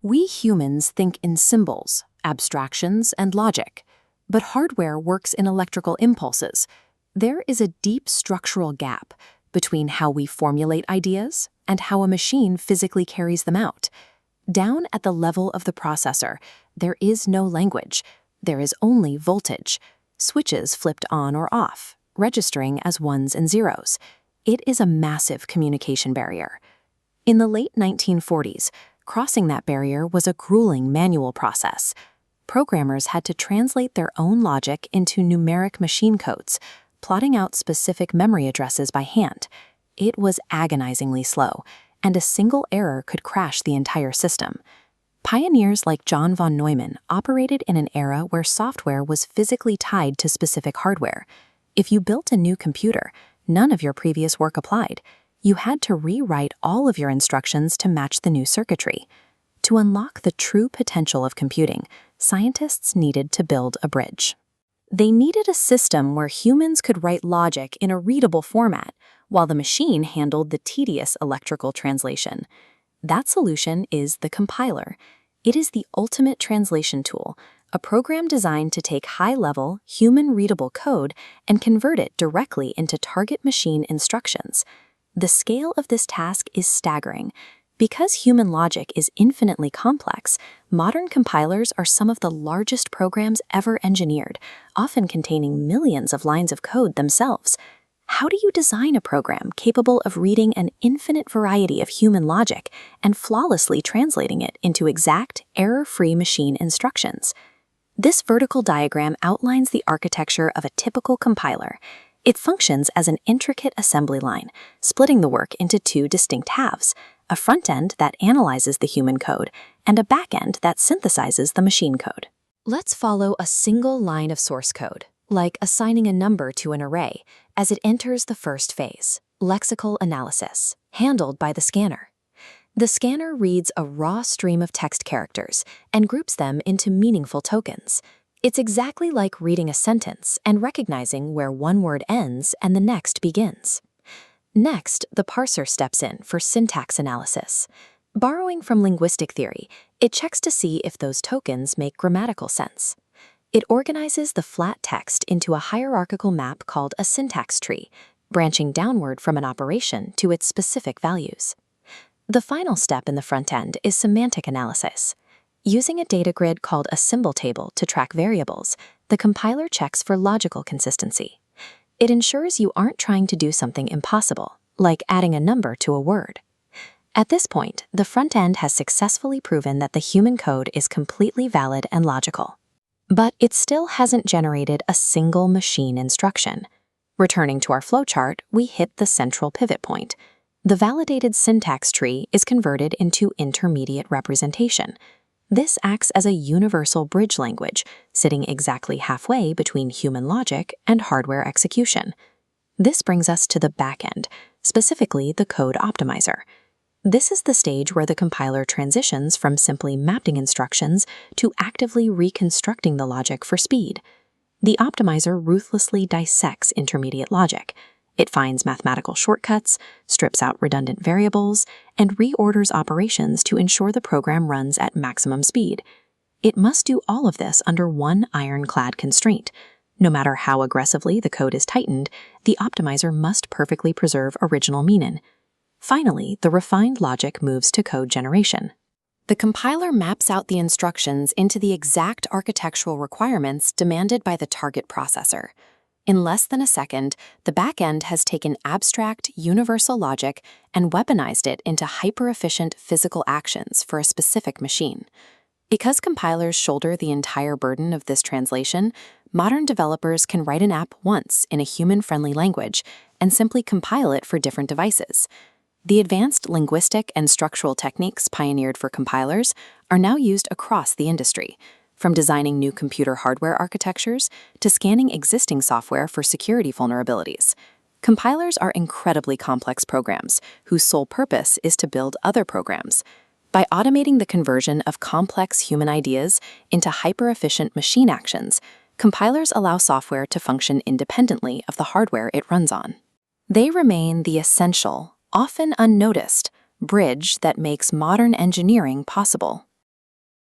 We humans think in symbols, abstractions, and logic, but hardware works in electrical impulses. There is a deep structural gap between how we formulate ideas and how a machine physically carries them out. Down at the level of the processor, there is no language. There is only voltage, switches flipped on or off, registering as ones and zeros. It is a massive communication barrier. In the late 1940s, crossing that barrier was a grueling manual process. Programmers had to translate their own logic into numeric machine codes, plotting out specific memory addresses by hand. It was agonizingly slow, and a single error could crash the entire system. Pioneers like John von Neumann operated in an era where software was physically tied to specific hardware. If you built a new computer, none of your previous work applied. You had to rewrite all of your instructions to match the new circuitry. To unlock the true potential of computing, scientists needed to build a bridge. They needed a system where humans could write logic in a readable format, while the machine handled the tedious electrical translation. That solution is the compiler. It is the ultimate translation tool, a program designed to take high-level, human-readable code and convert it directly into target machine instructions. The scale of this task is staggering. Because human logic is infinitely complex, modern compilers are some of the largest programs ever engineered, often containing millions of lines of code themselves. How do you design a program capable of reading an infinite variety of human logic and flawlessly translating it into exact, error-free machine instructions? This vertical diagram outlines the architecture of a typical compiler. It functions as an intricate assembly line, splitting the work into two distinct halves, a front end that analyzes the human code and a back end that synthesizes the machine code. Let's follow a single line of source code, like assigning a number to an array, as it enters the first phase, lexical analysis, handled by the scanner. The scanner reads a raw stream of text characters and groups them into meaningful tokens. It's exactly like reading a sentence and recognizing where one word ends and the next begins. Next, the parser steps in for syntax analysis. Borrowing from linguistic theory, it checks to see if those tokens make grammatical sense. It organizes the flat text into a hierarchical map called a syntax tree, branching downward from an operation to its specific values. The final step in the front end is semantic analysis. Using a data grid called a symbol table to track variables, the compiler checks for logical consistency. It ensures you aren't trying to do something impossible, like adding a number to a word. At this point, the front end has successfully proven that the human code is completely valid and logical. But it still hasn't generated a single machine instruction. Returning to our flowchart, we hit the central pivot point. The validated syntax tree is converted into intermediate representation. This acts as a universal bridge language, sitting exactly halfway between human logic and hardware execution. This brings us to the back end, specifically the code optimizer. This is the stage where the compiler transitions from simply mapping instructions to actively reconstructing the logic for speed. The optimizer ruthlessly dissects intermediate logic. It finds mathematical shortcuts, strips out redundant variables, and reorders operations to ensure the program runs at maximum speed. It must do all of this under one ironclad constraint. No matter how aggressively the code is tightened, the optimizer must perfectly preserve original meaning. Finally, the refined logic moves to code generation. The compiler maps out the instructions into the exact architectural requirements demanded by the target processor. In less than a second, the back-end has taken abstract, universal logic and weaponized it into hyper-efficient physical actions for a specific machine. Because compilers shoulder the entire burden of this translation, modern developers can write an app once in a human-friendly language and simply compile it for different devices. The advanced linguistic and structural techniques pioneered for compilers are now used across the industry, from designing new computer hardware architectures to scanning existing software for security vulnerabilities. Compilers are incredibly complex programs whose sole purpose is to build other programs. By automating the conversion of complex human ideas into hyper-efficient machine actions, compilers allow software to function independently of the hardware it runs on. They remain the essential, often unnoticed, bridge that makes modern engineering possible.